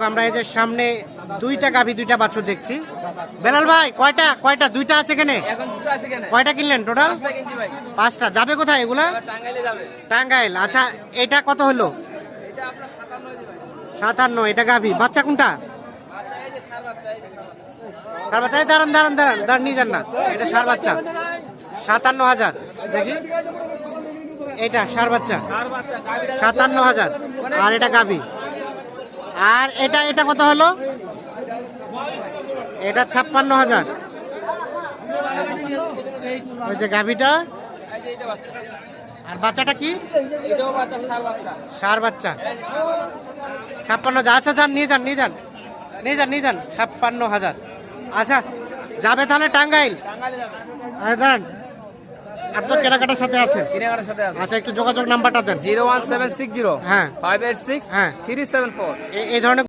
আমরা এই যে সামনে দুইটা গাভী দুইটা বাছুর দেখছি। বেলাল ভাই কয়টা কয়টা দুইটা আছে এখানে? কয়টা কিনলেন টোটাল? 5টা। যাবে কোথায় এগুলা? টাঙ্গাইল। আচ্ছা এটা কত হলো? 57। এটা গাভী। বাচ্চা কোনটা? সার বাচ্চা। দাঁড়ান দাঁড়ান দাঁড়ান দাঁড়ান নিয়ে যান না, এটা সার বাচ্চা। 57,000। দেখি এটা সার বাচ্চা 57,000। আর এটা গাভী। আর এটা এটা কত হলো? এটা 56,000। ওই যে গাভীটা। আর বাচ্চাটা কি? সার বাচ্চা 56,000। আচ্ছা যান নিয়ে যান নিয়ে যান নিয়ে যান নিয়ে যান 56,000। আচ্ছা যাবে তাহলে টাঙ্গাইল। আচ্ছা দাঁড়ান, আপনার কেনাকাটার সাথে আছে? আচ্ছা একটু যোগাযোগ নাম্বারটা দেন। 01760 হ্যাঁ 586 হ্যাঁ 374। এই ধরনের